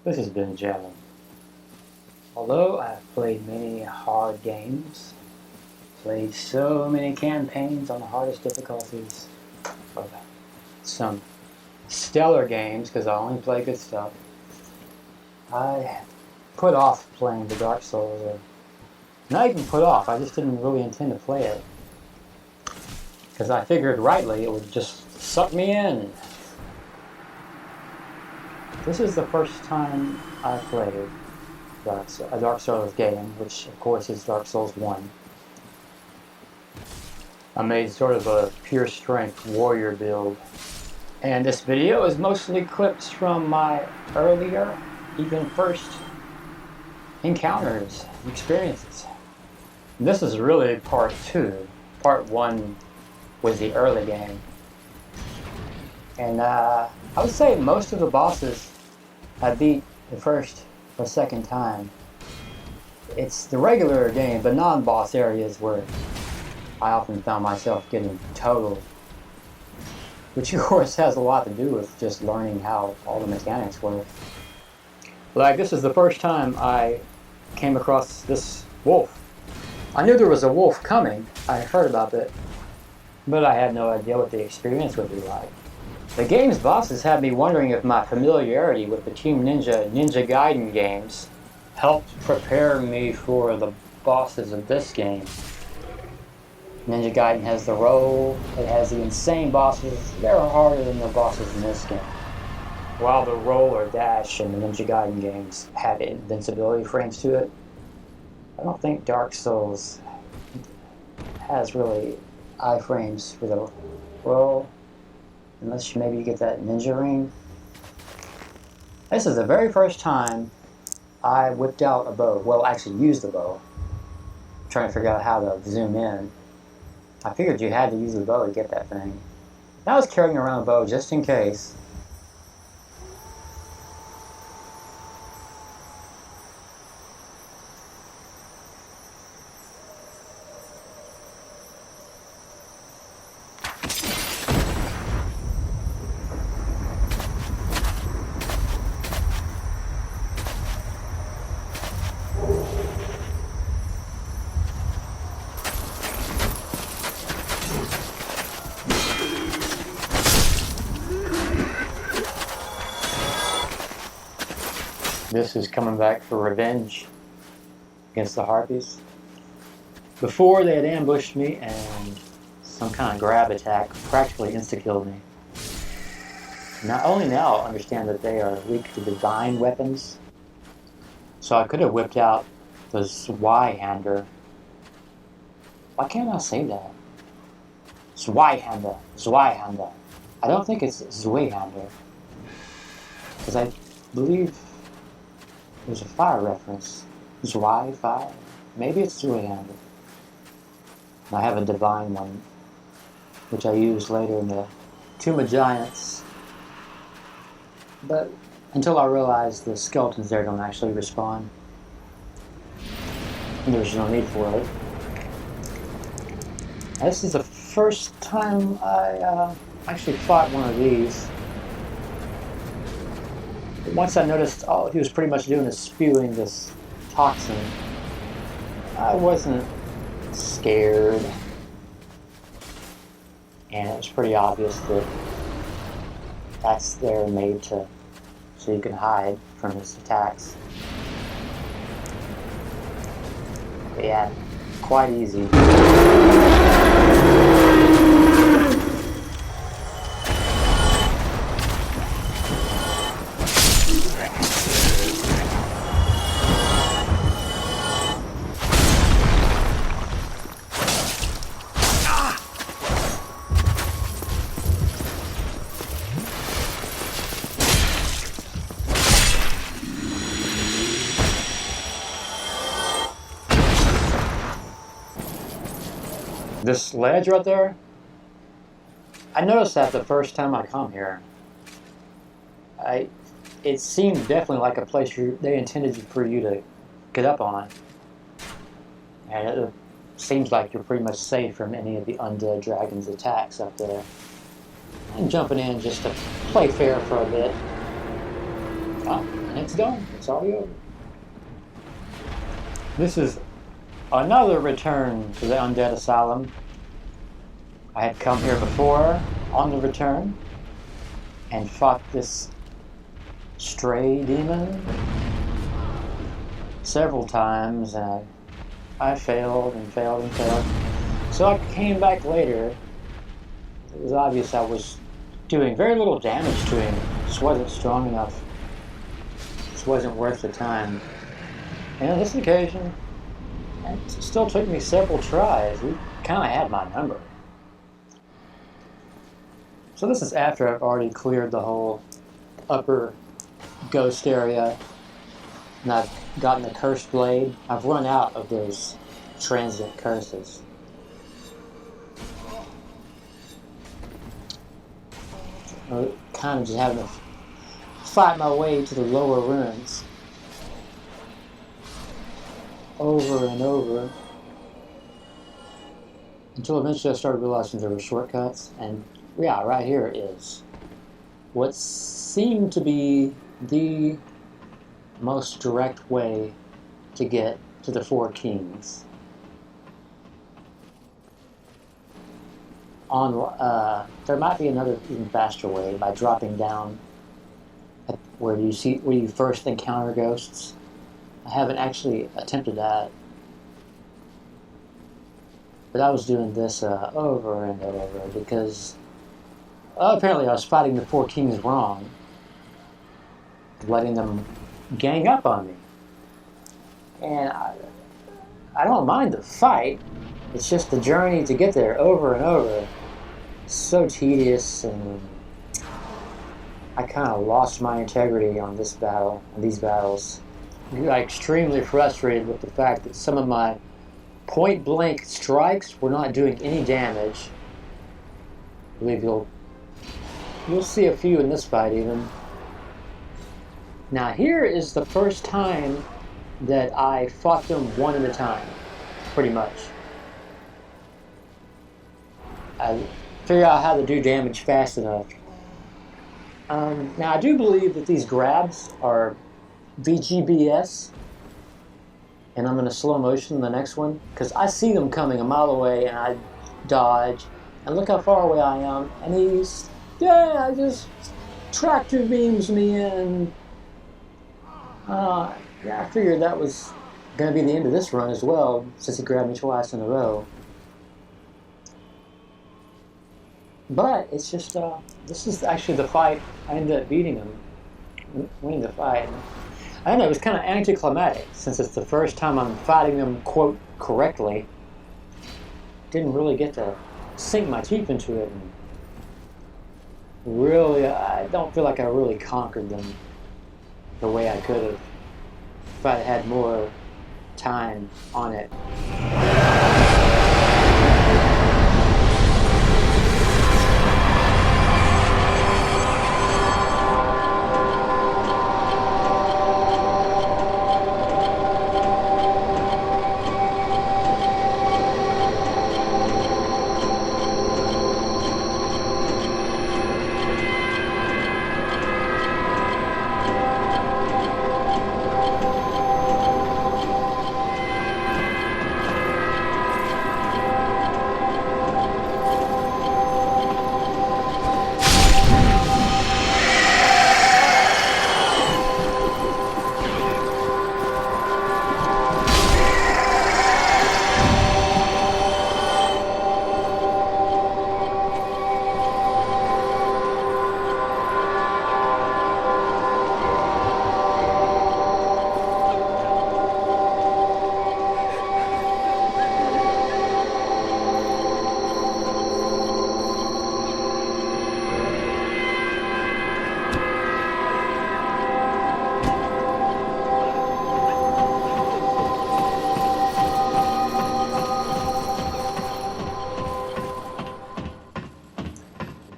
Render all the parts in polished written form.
This has been Jammin. Although I've played many hard games, played so many campaigns on the hardest difficulties, or some stellar games because I only play good stuff, I put off playing the Dark Souls, or not even put off, I just didn't really intend to play it. Because I figured rightly it would just suck me in. This is the first time I played a Dark Souls game, which of course is Dark Souls 1. I made sort of a pure strength warrior build. And this video is mostly clips from my earlier, even first encounters, experiences. And this is really part 2. Part 1 was the early game. And I would say most of the bosses I beat the first or second time. It's the regular game, the non-boss areas where I often found myself getting totaled. Which of course has a lot to do with just learning how all the mechanics work. Like, this is the first time I came across this wolf. I knew there was a wolf coming, I heard about it, but I had no idea what the experience would be like. The game's bosses had me wondering if my familiarity with the Team Ninja Gaiden games helped prepare me for the bosses of this game. Ninja Gaiden has the roll, it has the insane bosses, they're harder than the bosses in this game. While the roll or dash in the Ninja Gaiden games had invincibility frames to it, I don't think Dark Souls has really iframes for the roll. Unless maybe you get that ninja ring. This is the very first time I whipped out a bow. Well, actually used the bow. I'm trying to figure out how to zoom in. I figured you had to use the bow to get that thing. I was carrying around a bow just in case. This is coming back for revenge against the Harpies. Before, they had ambushed me and some kind of grab attack practically insta-killed me. Not only now I understand that they are weak to divine weapons, so I could have whipped out the Zweihander. Why can't I say that? Zweihander. I don't think it's Zweihander, because I believe there's a fire reference. Fire? Maybe it's Zweihander. I have a divine one, which I use later in the Tomb of Giants. But until I realized the skeletons there don't actually respawn, there's no need for it. This is the first time I actually fought one of these. Once I noticed all he was pretty much doing is spewing this toxin, I wasn't scared. And it was pretty obvious that that's there made to so you can hide from his attacks. But yeah, quite easy. This ledge right there, I noticed that the first time I come here. It seemed definitely like a place they intended for you to get up on. And it seems like you're pretty much safe from any of the undead dragons' attacks up there. I'm jumping in just to play fair for a bit. Oh, an it's done. It's already over. This is another return to the Undead Asylum. I had come here before on the return and fought this stray demon several times, and I failed and failed and failed. So I came back later. It was obvious I was doing very little damage to him. Just wasn't strong enough. Just wasn't worth the time. And on this occasion, it still took me several tries. He kind of had my number. So this is after I've already cleared the whole upper ghost area, and I've gotten the cursed blade. I've run out of those transient curses. I'm kind of just having to fight my way to the lower ruins over and over until eventually I started realizing there were shortcuts, and yeah, right here is what seemed to be the most direct way to get to the Four Kings. There might be another even faster way by dropping down at where you first encounter ghosts. I haven't actually attempted that, but I was doing this over and over because apparently I was fighting the Four Kings wrong, letting them gang up on me. And I don't mind the fight, it's just the journey to get there over and over. It's so tedious, and I kind of lost my integrity on this battle, on these battles. I got extremely frustrated with the fact that some of my point-blank strikes were not doing any damage. I believe you'll see a few in this fight even. Now here is the first time that I fought them one at a time, pretty much. I figured out how to do damage fast enough. Now I do believe that these grabs are VGBS, and I'm in a slow motion in the next one, because I see them coming a mile away and I dodge, and look how far away I am, and just tractor beams me in. Yeah, I figured that was going to be the end of this run as well, since he grabbed me twice in a row. But it's just, this is actually the fight I ended up beating him, winning the fight. I don't know, it was kind of anticlimactic, since it's the first time I'm fighting them, quote, correctly. Didn't really get to sink my teeth into it. And really, I don't feel like I really conquered them the way I could have if I'd had more time on it.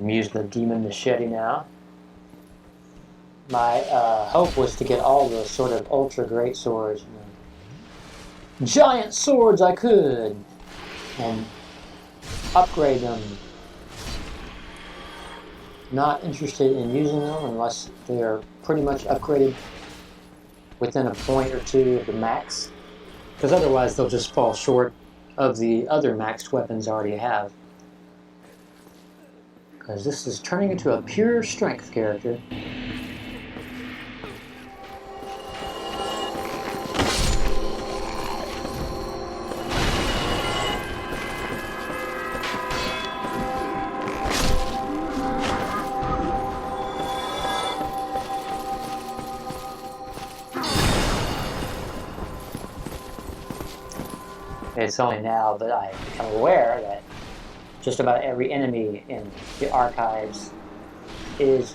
I'm using the Demon Machete now. My hope was to get all the sort of ultra great swords, giant swords I could, and upgrade them. Not interested in using them unless they are pretty much upgraded within a point or two of the max, because otherwise they'll just fall short of the other maxed weapons I already have. Because this is turning into a pure strength character. It's only now that I am aware that just about every enemy in the archives is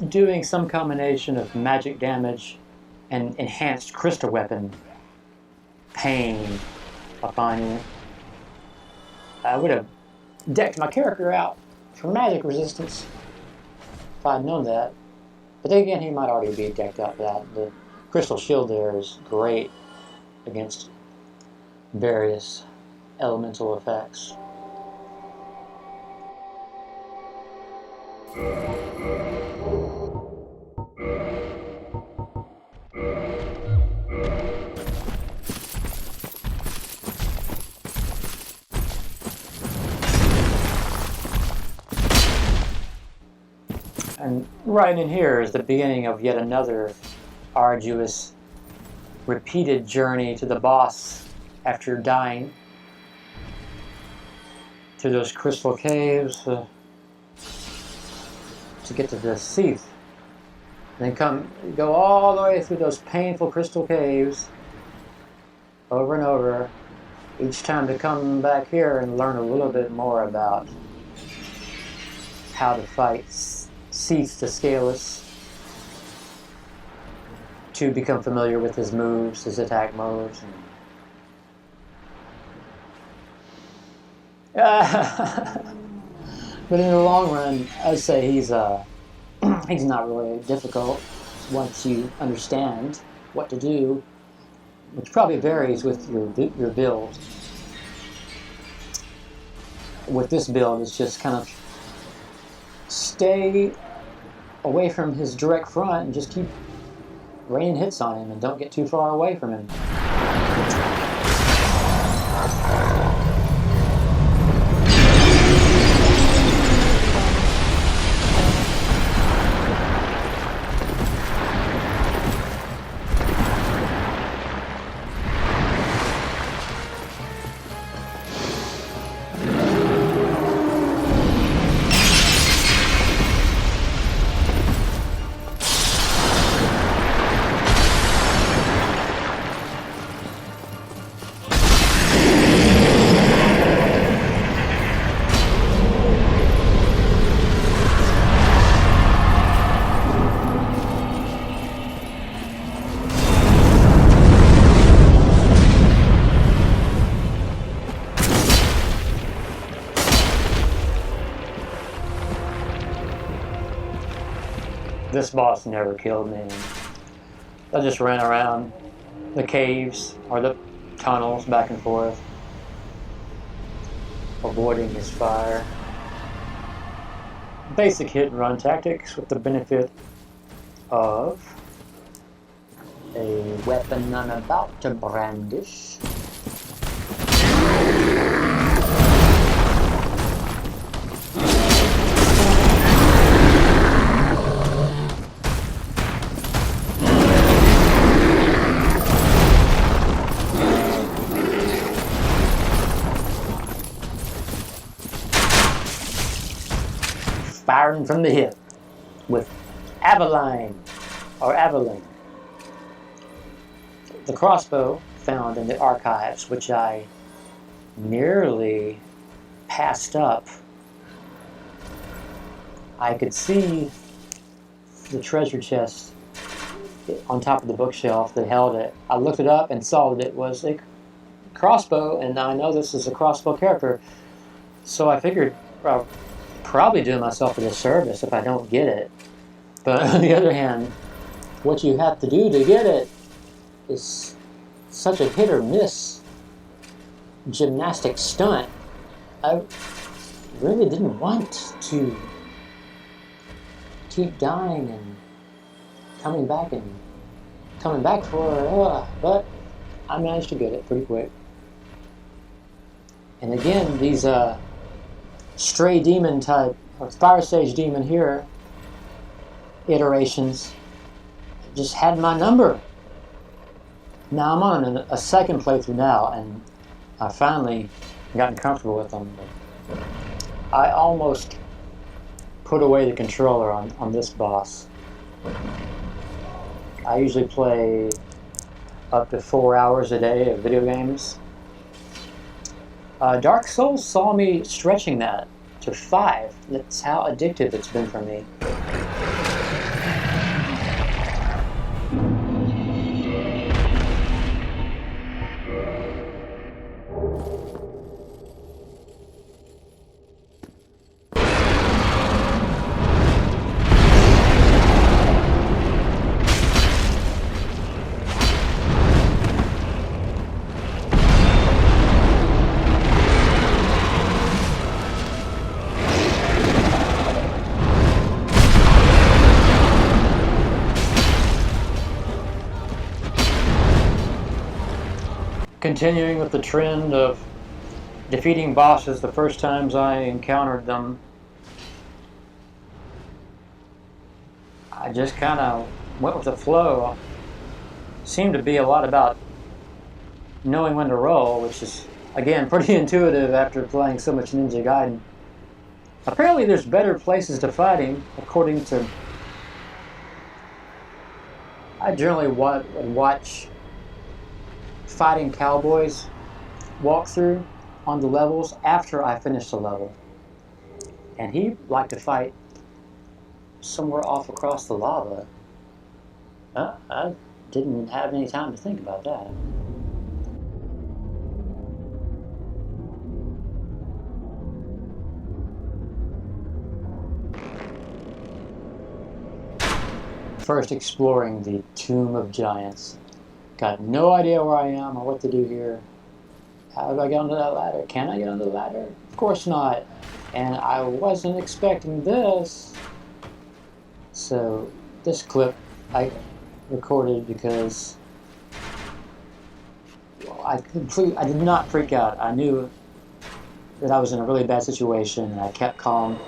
doing some combination of magic damage and enhanced crystal weapon pain upon you. I would have decked my character out for magic resistance if I'd known that. But then again, he might already be decked out for that. The crystal shield there is great against various elemental effects. And right in here is the beginning of yet another arduous, repeated journey to the boss after dying to those crystal caves to get to the Seath. And then go all the way through those painful crystal caves over and over, each time to come back here and learn a little bit more about how to fight Seath the Scaleless, to become familiar with his moves, his attack moves. But in the long run, I'd say he's not really difficult once you understand what to do, which probably varies with your build. With this build, it's just kind of stay away from his direct front and just keep raining hits on him and don't get too far away from him. This boss never killed me. I just ran around the caves or the tunnels back and forth, avoiding his fire. Basic hit and run tactics with the benefit of a weapon I'm about to brandish. Firing from the hip with Avaline. The crossbow found in the archives, which I nearly passed up. I could see the treasure chest on top of the bookshelf that held it. I looked it up and saw that it was a crossbow, and I know this is a crossbow character, so I figured I'll probably do myself a disservice if I don't get it. But on the other hand, what you have to do to get it is such a hit or miss gymnastic stunt. I really didn't want to keep dying and coming back and coming back for her, but I managed to get it pretty quick. And again, these stray demon type, or Firesage demon here, iterations, just had my number. Now I'm on a second playthrough now, and I finally gotten comfortable with them. But I almost put away the controller on this boss. I usually play up to 4 hours a day of video games. Dark Souls saw me stretching that to 5. That's how addictive it's been for me. Continuing with the trend of defeating bosses the first times I encountered them, I just kind of went with the flow. Seemed to be a lot about knowing when to roll, which is, again, pretty intuitive after playing so much Ninja Gaiden. Apparently there's better places to fight him, according to... I generally would watch Fighting Cowboys walkthrough on the levels after I finished the level. And he liked to fight somewhere off across the lava. I didn't have any time to think about that. First exploring the Tomb of Giants. Got no idea where I am or what to do here. How do I get onto that ladder? Can I get onto the ladder? Of course not. And I wasn't expecting this. So this clip I recorded because I did not freak out. I knew that I was in a really bad situation and I kept calm.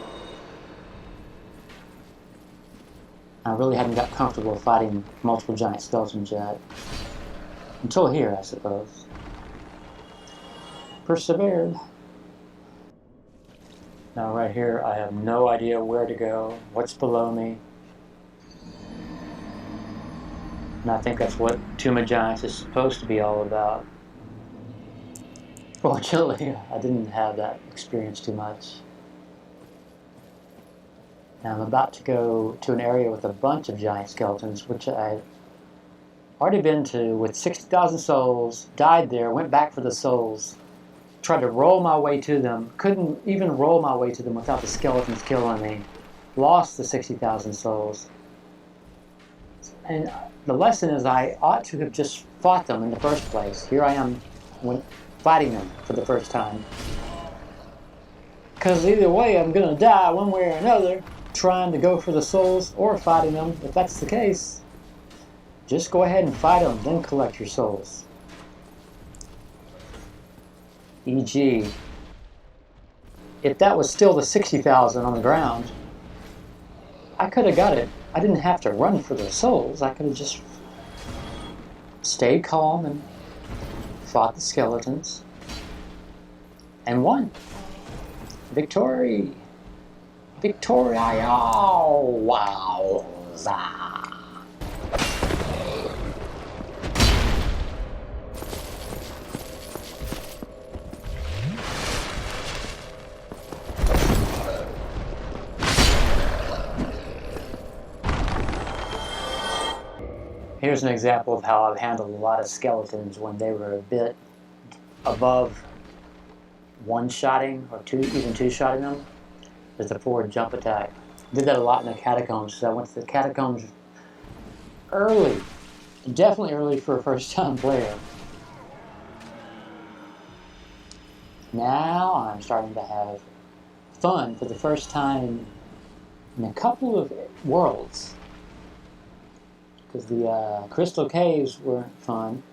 I really hadn't got comfortable fighting multiple giant skeletons yet. Until here, I suppose. Persevered. Now right here, I have no idea where to go, what's below me. And I think that's what Tomb of Giants is supposed to be all about. Fortunately, I didn't have that experience too much. Now I'm about to go to an area with a bunch of giant skeletons, which I already been to with 60,000 souls, died there, went back for the souls, tried to roll my way to them, couldn't even roll my way to them without the skeletons killing me, lost the 60,000 souls. And the lesson is I ought to have just fought them in the first place. Here I am fighting them for the first time. Because either way I'm going to die one way or another, trying to go for the souls or fighting them. If that's the case, just go ahead and fight them, then collect your souls. E.g., if that was still the 60,000 on the ground, I could have got it. I didn't have to run for the souls. I could have just stayed calm and fought the skeletons and won. Victory! Victoria! Wowza! Here's an example of how I've handled a lot of skeletons when they were a bit above one-shotting or even two-shotting them. There's a forward jump attack. Did that a lot in the catacombs, so I went to the catacombs early. Definitely early for a first-time player. Now I'm starting to have fun for the first time in a couple of worlds. because the Crystal Caves weren't fun,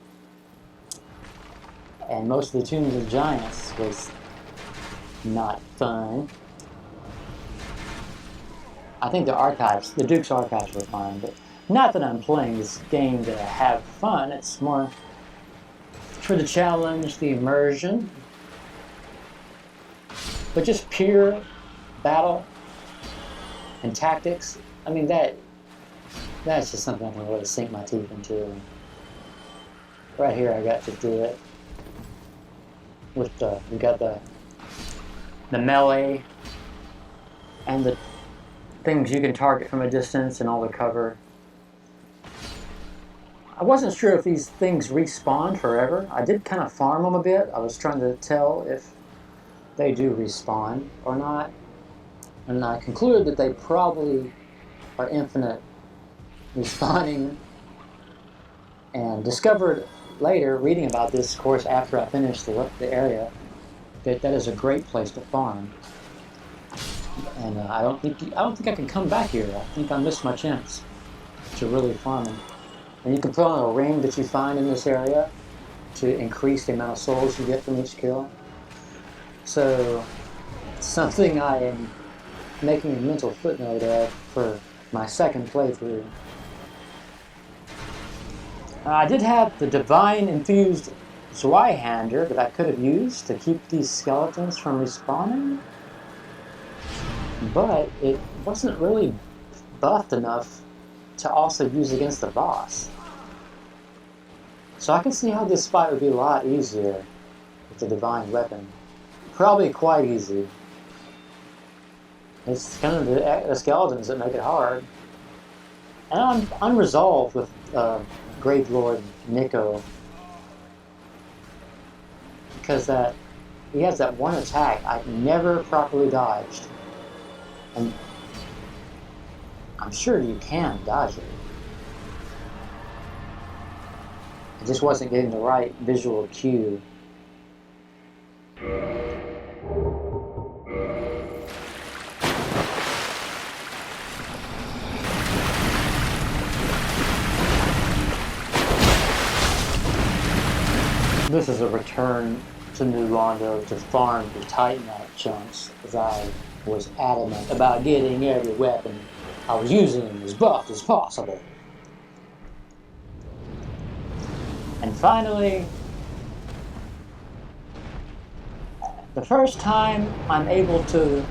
and most of the Tombs of Giants was not fun. I think the archives, the Duke's archives were fun, but not that I'm playing this game to have fun. It's more for the challenge, the immersion, but just pure battle and tactics. I mean, that's just something I can really sink my teeth into. Right here, I got to do it with we got the melee and the things you can target from a distance and all the cover. I wasn't sure if these things respawn forever. I did kind of farm them a bit. I was trying to tell if they do respawn or not. And I concluded that they probably are infinite respawning, and discovered later, reading about this, of course, after I finished the area, that is a great place to farm. And I don't think I can come back here. I think I missed my chance to really farm them. And you can put on a ring that you find in this area to increase the amount of souls you get from each kill. So, something I am making a mental footnote of for my second playthrough. I did have the Divine Infused Zweihander that I could have used to keep these skeletons from respawning, but it wasn't really buffed enough to also use against the boss. So I can see how this fight would be a lot easier with the Divine Weapon. Probably quite easy. It's kind of the skeletons that make it hard. And I'm unresolved with Gravelord Neat-o, because he has that one attack I've never properly dodged. And I'm sure you can dodge it. I just wasn't getting the right visual cue. This is a return to New Rondo to farm the Titanite chunks, as I was adamant about getting every weapon I was using as buffed as possible. And finally, the first time I'm able to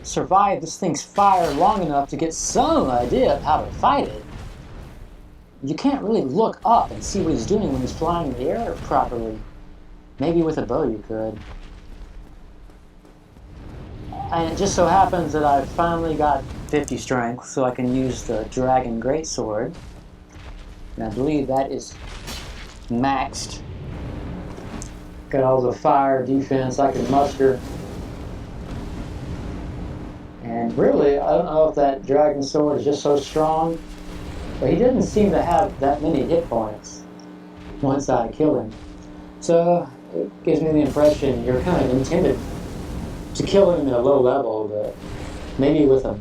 survive this thing's fire long enough to get some idea of how to fight it. You can't really look up and see what he's doing when he's flying in the air properly. Maybe with a bow you could. And it just so happens that I finally got 50 strength, so I can use the Dragon Greatsword. And I believe that is maxed. Got all the fire defense I can muster. And really, I don't know if that Dragon Sword is just so strong, but he didn't seem to have that many hit points once I killed him. So it gives me the impression you're kind of intended to kill him at a low level, but maybe with a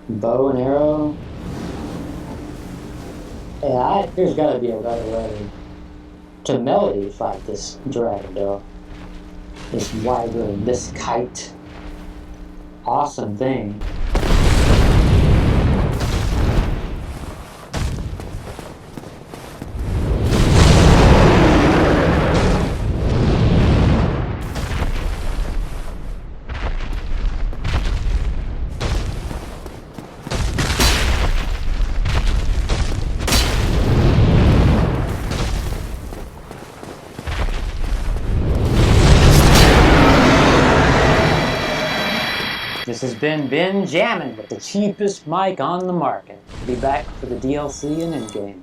bow and arrow. Yeah, there's got to be a better way to melody fight this dragon, though. This wyvern, this kite. Awesome thing. This has been Jammin with the cheapest mic on the market. I'll be back for the DLC and endgame.